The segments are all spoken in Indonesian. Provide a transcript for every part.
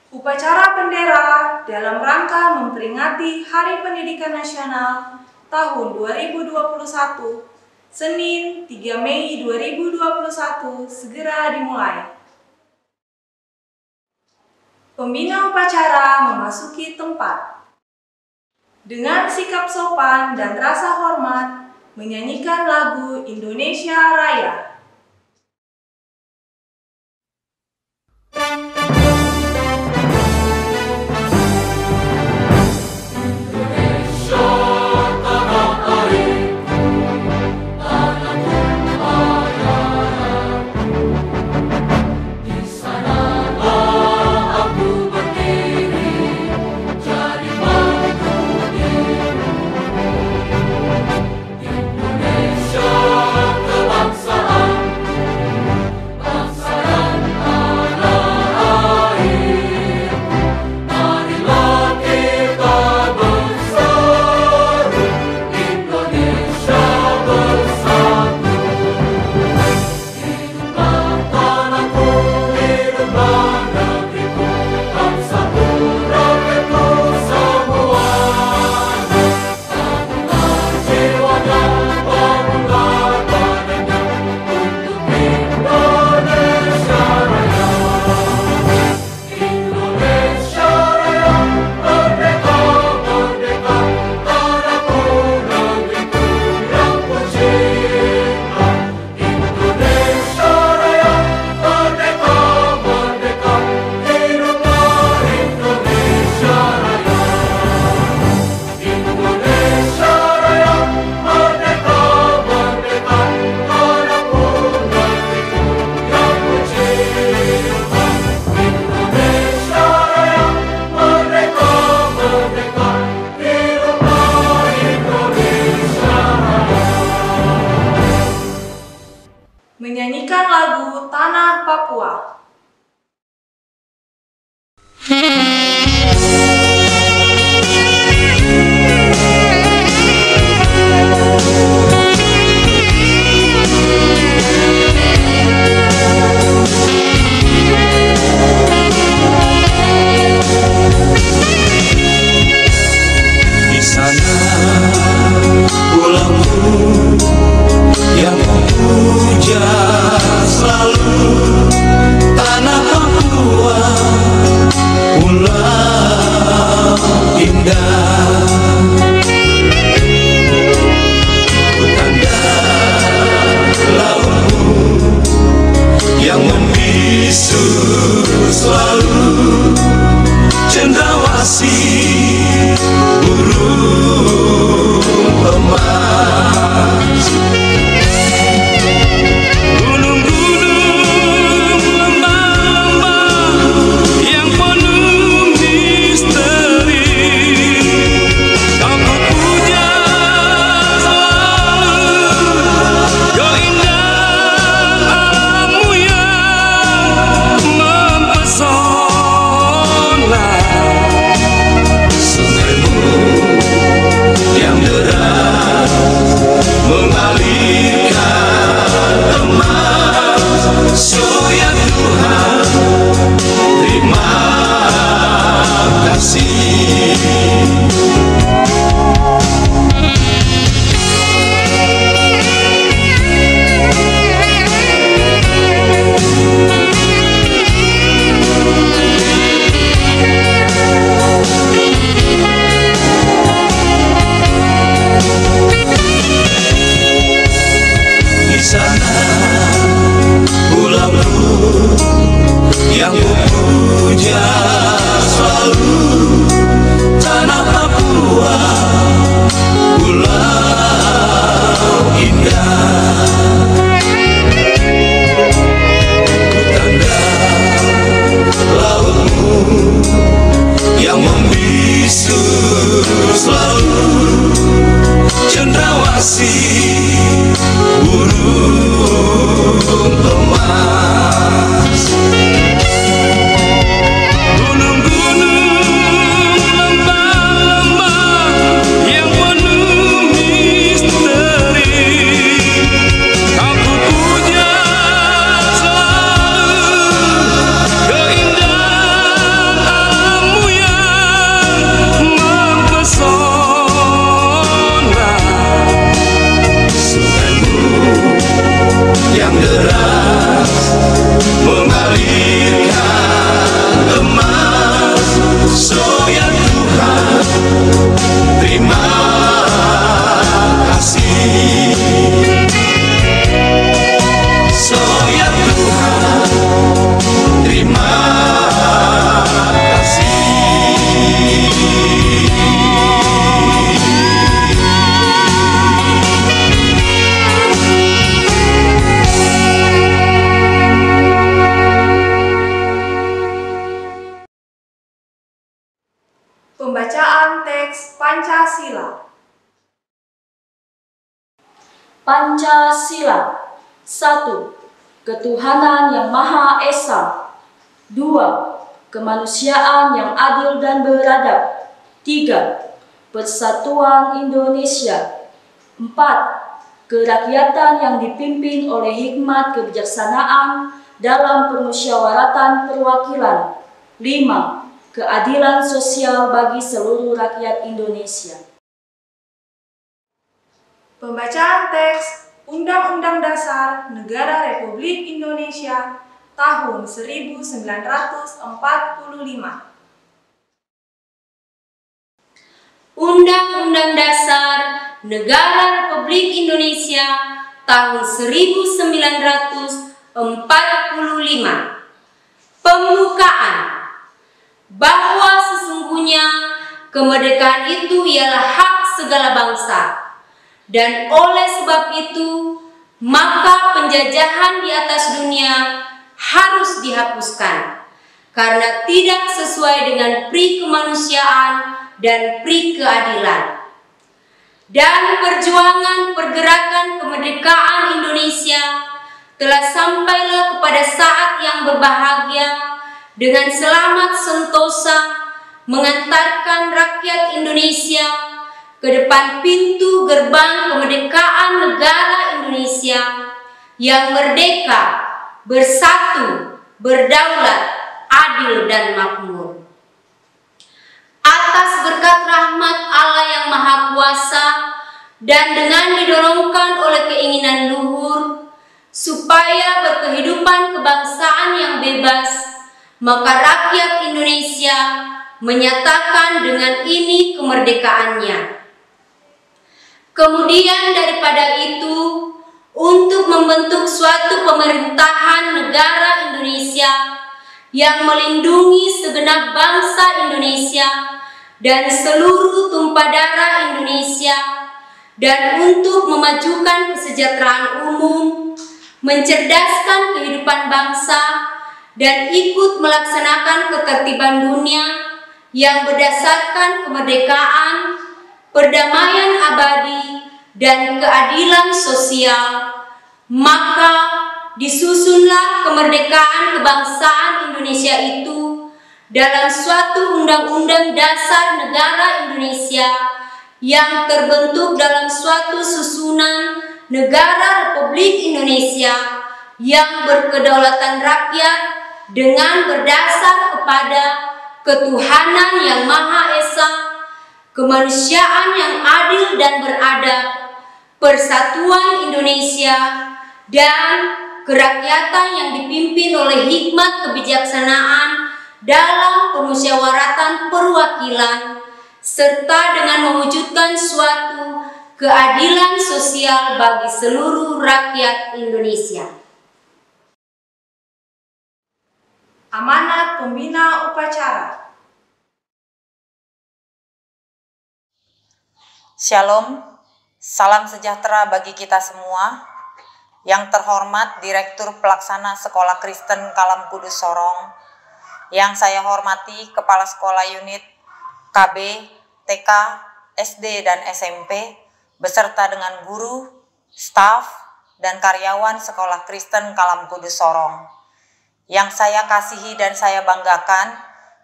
Upacara bendera dalam rangka memperingati Hari Pendidikan Nasional tahun 2021, Senin 3 Mei 2021 segera dimulai. Pembina upacara memasuki tempat. Dengan sikap sopan dan rasa hormat, menyanyikan lagu Indonesia Raya. Menyanyikan lagu Tanah Papua. Di sana pulangmu yang memuja selalu tanah Papua. Pancasila. Pancasila. 1. Ketuhanan yang Maha Esa. 2. Kemanusiaan yang adil dan beradab. 3. Persatuan Indonesia. 4. Kerakyatan yang dipimpin oleh hikmat kebijaksanaan dalam permusyawaratan perwakilan. 5. Keadilan sosial bagi seluruh rakyat Indonesia. Pembacaan teks Undang-Undang Dasar Negara Republik Indonesia tahun 1945. Undang-Undang Dasar Negara Republik Indonesia tahun 1945. Pembukaan. Bahwa sesungguhnya kemerdekaan itu ialah hak segala bangsa, dan oleh sebab itu maka penjajahan di atas dunia harus dihapuskan karena tidak sesuai dengan pri kemanusiaan dan pri keadilan. Dan perjuangan pergerakan kemerdekaan Indonesia telah sampailah kepada saat yang berbahagia dengan selamat sentosa mengantarkan rakyat Indonesia ke depan pintu gerbang kemerdekaan negara Indonesia yang merdeka, bersatu, berdaulat, adil dan makmur. Atas berkat rahmat Allah yang Maha Kuasa dan dengan didorongkan oleh keinginan luhur supaya berkehidupan kebangsaan yang bebas, maka rakyat Indonesia menyatakan dengan ini kemerdekaannya. Kemudian daripada itu, untuk membentuk suatu pemerintahan negara Indonesia yang melindungi segenap bangsa Indonesia dan seluruh tumpah darah Indonesia, dan untuk memajukan kesejahteraan umum, mencerdaskan kehidupan bangsa, dan ikut melaksanakan ketertiban dunia yang berdasarkan kemerdekaan, perdamaian abadi, dan keadilan sosial, maka disusunlah kemerdekaan kebangsaan Indonesia itu dalam suatu Undang-Undang Dasar Negara Indonesia yang terbentuk dalam suatu susunan negara Republik Indonesia yang berkedaulatan rakyat dengan berdasar kepada ketuhanan yang Maha Esa, kemanusiaan yang adil dan beradab, persatuan Indonesia, dan kerakyatan yang dipimpin oleh hikmat kebijaksanaan dalam permusyawaratan perwakilan, serta dengan mewujudkan suatu keadilan sosial bagi seluruh rakyat Indonesia. Amanat Pembina Upacara. Shalom, salam sejahtera bagi kita semua. Yang terhormat Direktur Pelaksana Sekolah Kristen Kalam Kudus Sorong, yang saya hormati Kepala Sekolah Unit KB, TK, SD, dan SMP, beserta dengan guru, staf, dan karyawan Sekolah Kristen Kalam Kudus Sorong. Yang saya kasihi dan saya banggakan,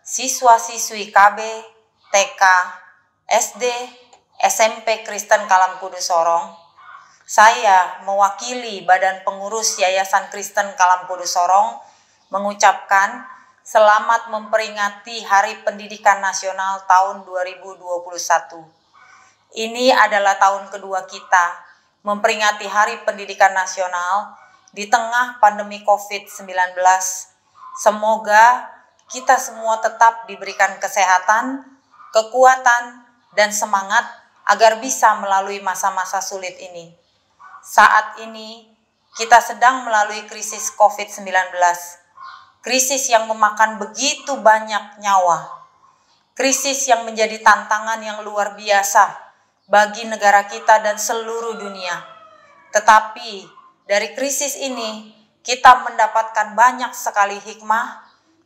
siswa-siswi KB, TK, SD, SMP Kristen Kalam Kudus Sorong. Saya mewakili Badan Pengurus Yayasan Kristen Kalam Kudus Sorong mengucapkan selamat memperingati Hari Pendidikan Nasional tahun 2021. Ini adalah tahun kedua kita memperingati Hari Pendidikan Nasional di tengah pandemi COVID-19. Semoga kita semua tetap diberikan kesehatan, kekuatan, dan semangat agar bisa melalui masa-masa sulit ini. Saat ini kita sedang melalui krisis COVID-19, krisis yang memakan begitu banyak nyawa, krisis yang menjadi tantangan yang luar biasa bagi negara kita dan seluruh dunia. Tetapi dari krisis ini, kita mendapatkan banyak sekali hikmah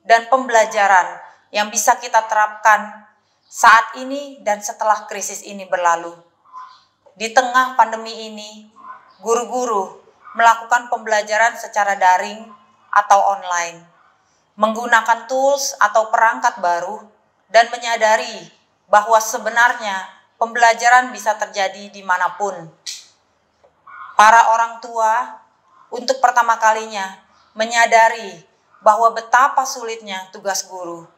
dan pembelajaran yang bisa kita terapkan saat ini dan setelah krisis ini berlalu. Di tengah pandemi ini, guru-guru melakukan pembelajaran secara daring atau online, menggunakan tools atau perangkat baru, dan menyadari bahwa sebenarnya pembelajaran bisa terjadi dimanapun. Para orang tua untuk pertama kalinya menyadari bahwa betapa sulitnya tugas guru,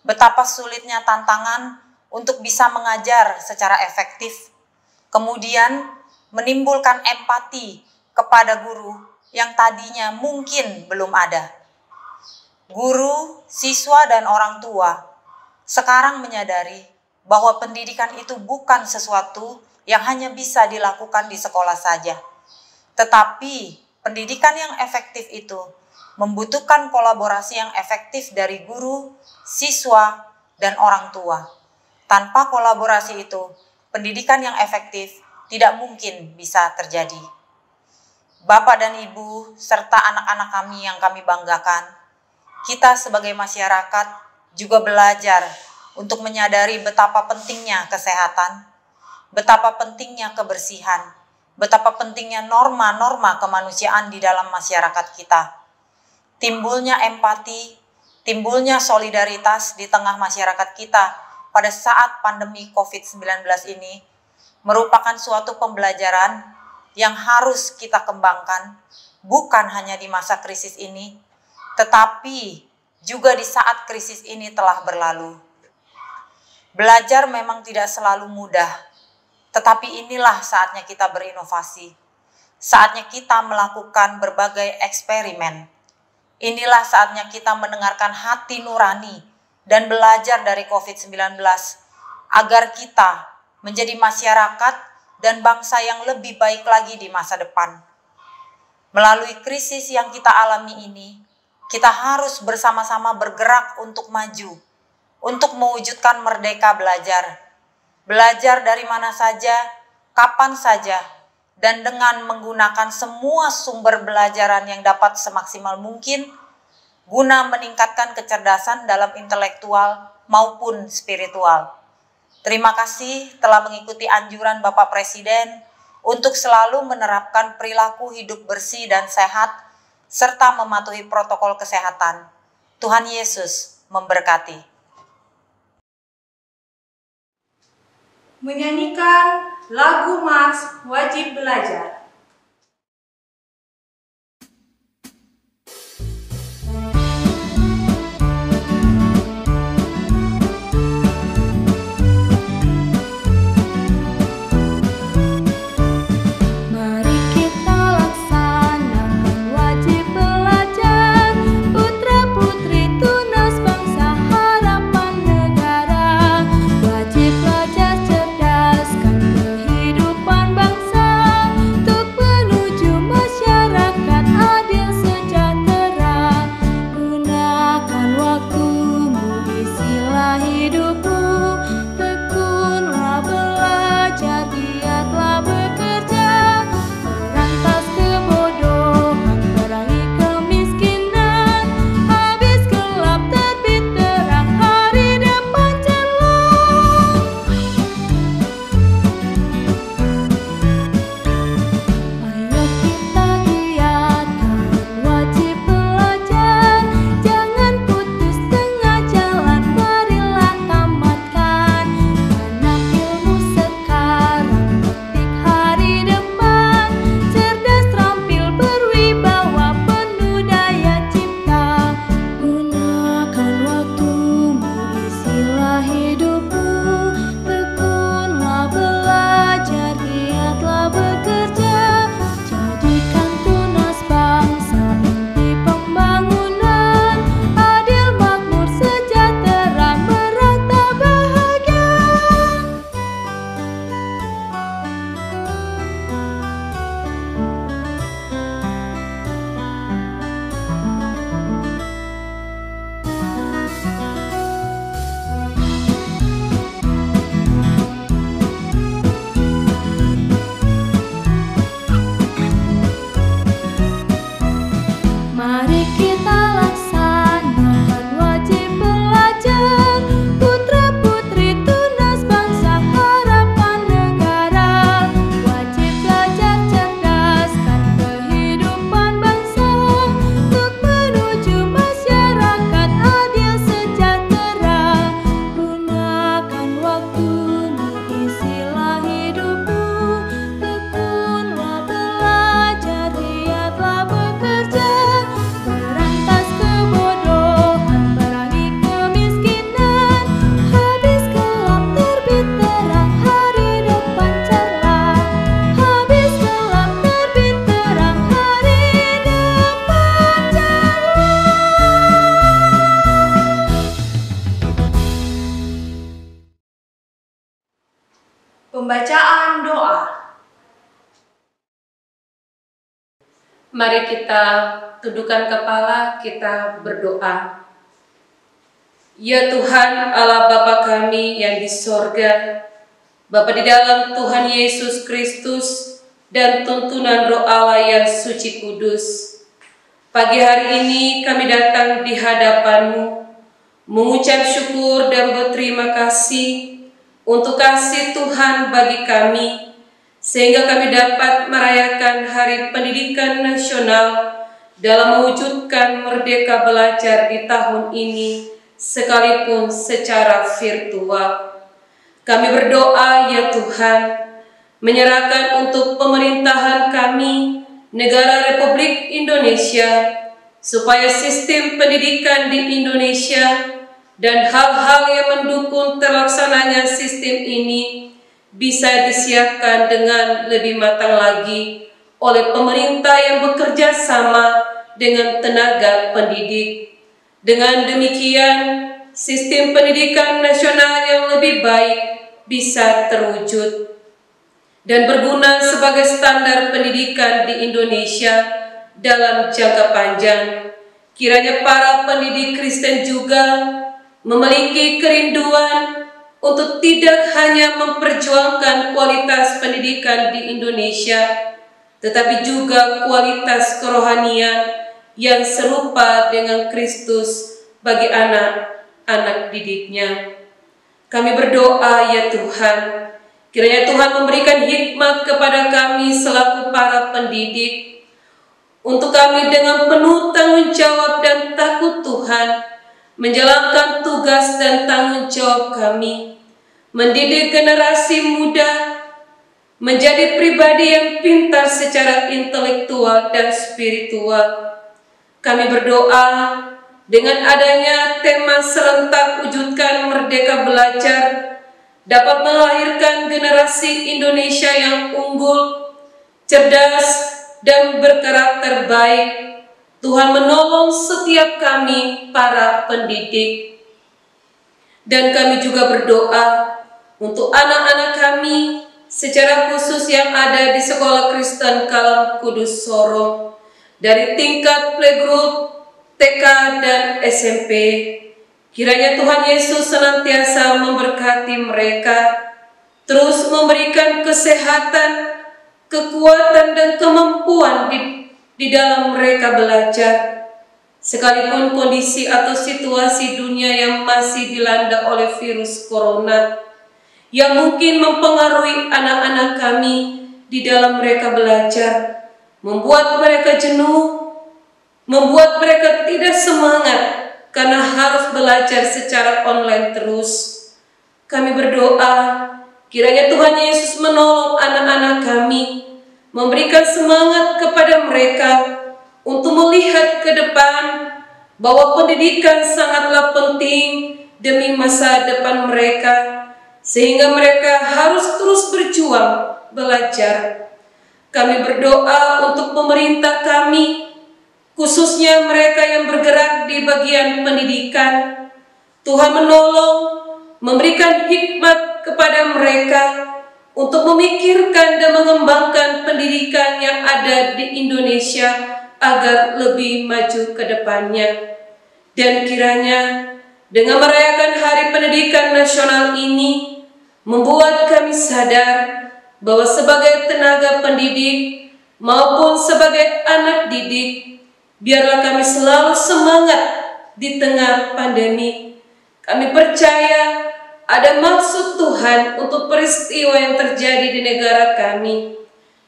betapa sulitnya tantangan untuk bisa mengajar secara efektif, kemudian menimbulkan empati kepada guru yang tadinya mungkin belum ada. Guru, siswa, dan orang tua sekarang menyadari bahwa pendidikan itu bukan sesuatu yang hanya bisa dilakukan di sekolah saja, tetapi pendidikan yang efektif itu membutuhkan kolaborasi yang efektif dari guru, siswa, dan orang tua. Tanpa kolaborasi itu, pendidikan yang efektif tidak mungkin bisa terjadi. Bapak dan Ibu, serta anak-anak kami yang kami banggakan, kita sebagai masyarakat juga belajar untuk menyadari betapa pentingnya kesehatan, betapa pentingnya kebersihan, betapa pentingnya norma-norma kemanusiaan di dalam masyarakat kita. Timbulnya empati, timbulnya solidaritas di tengah masyarakat kita pada saat pandemi COVID-19 ini merupakan suatu pembelajaran yang harus kita kembangkan, bukan hanya di masa krisis ini, tetapi juga di saat krisis ini telah berlalu. Belajar memang tidak selalu mudah, tetapi inilah saatnya kita berinovasi, saatnya kita melakukan berbagai eksperimen. Inilah saatnya kita mendengarkan hati nurani dan belajar dari COVID-19 agar kita menjadi masyarakat dan bangsa yang lebih baik lagi di masa depan. Melalui krisis yang kita alami ini, kita harus bersama-sama bergerak untuk maju, untuk mewujudkan merdeka belajar. Belajar dari mana saja, kapan saja, dan dengan menggunakan semua sumber belajaran yang dapat semaksimal mungkin, guna meningkatkan kecerdasan dalam intelektual maupun spiritual. Terima kasih telah mengikuti anjuran Bapak Presiden untuk selalu menerapkan perilaku hidup bersih dan sehat, serta mematuhi protokol kesehatan. Tuhan Yesus memberkati. Menyanyikan lagu Mars Wajib Belajar. Wajib belajar cerdaskan kehidupan bangsa. Pembacaan doa. Mari kita tundukkan kepala, kita berdoa. Ya Tuhan Allah Bapa kami yang di sorga, Bapa di dalam Tuhan Yesus Kristus dan tuntunan Roh Allah yang suci kudus, pagi hari ini kami datang di hadapan-Mu, mengucap syukur dan berterima kasih untuk kasih Tuhan bagi kami, sehingga kami dapat merayakan Hari Pendidikan Nasional dalam mewujudkan merdeka belajar di tahun ini, sekalipun secara virtual. Kami berdoa ya Tuhan, menyerahkan untuk pemerintahan kami, negara Republik Indonesia, supaya sistem pendidikan di Indonesia dan hal-hal yang mendukung terlaksananya sistem ini bisa disiapkan dengan lebih matang lagi oleh pemerintah yang bekerja sama dengan tenaga pendidik. Dengan demikian, sistem pendidikan nasional yang lebih baik bisa terwujud dan berguna sebagai standar pendidikan di Indonesia dalam jangka panjang. Kiranya para pendidik Kristen juga memiliki kerinduan untuk tidak hanya memperjuangkan kualitas pendidikan di Indonesia, tetapi juga kualitas kerohanian yang serupa dengan Kristus bagi anak-anak didiknya. Kami berdoa ya Tuhan, kiranya Tuhan memberikan hikmat kepada kami selaku para pendidik, untuk kami dengan penuh tanggung jawab dan takut Tuhan menjalankan tugas dan tanggung jawab kami, mendidik generasi muda menjadi pribadi yang pintar secara intelektual dan spiritual. Kami berdoa dengan adanya tema serentak wujudkan merdeka belajar dapat melahirkan generasi Indonesia yang unggul, cerdas, dan berkarakter baik. Tuhan menolong setiap kami para pendidik. Dan kami juga berdoa untuk anak-anak kami, secara khusus yang ada di Sekolah Kristen Kalam Kudus Sorong, dari tingkat playgroup, TK, dan SMP. Kiranya Tuhan Yesus senantiasa memberkati mereka, terus memberikan kesehatan, kekuatan, dan kemampuan di dalam mereka belajar, sekalipun kondisi atau situasi dunia yang masih dilanda oleh virus corona yang mungkin mempengaruhi anak-anak kami di dalam mereka belajar, membuat mereka jenuh, membuat mereka tidak semangat karena harus belajar secara online terus. Kami berdoa kiranya Tuhan Yesus menolong anak-anak kami, memberikan semangat kepada mereka untuk melihat ke depan bahwa pendidikan sangatlah penting demi masa depan mereka, sehingga mereka harus terus berjuang belajar. Kami berdoa untuk pemerintah kami, khususnya mereka yang bergerak di bagian pendidikan. Tuhan menolong, memberikan hikmat kepada mereka untuk memikirkan dan mengembangkan pendidikan yang ada di Indonesia agar lebih maju ke depannya. Dan kiranya dengan merayakan Hari Pendidikan Nasional ini membuat kami sadar bahwa sebagai tenaga pendidik maupun sebagai anak didik, biarlah kami selalu semangat di tengah pandemi. Kami percaya ada maksud Tuhan untuk peristiwa yang terjadi di negara kami.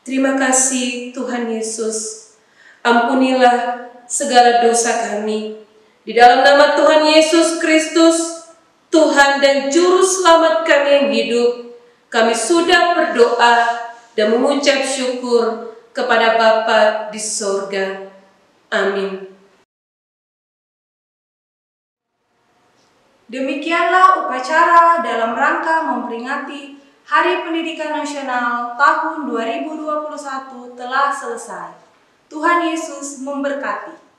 Terima kasih Tuhan Yesus. Ampunilah segala dosa kami. Di dalam nama Tuhan Yesus Kristus, Tuhan dan Juru Selamat kami yang hidup, kami sudah berdoa dan mengucap syukur kepada Bapa di sorga. Amin. Demikianlah upacara dalam rangka memperingati Hari Pendidikan Nasional tahun 2021 telah selesai. Tuhan Yesus memberkati.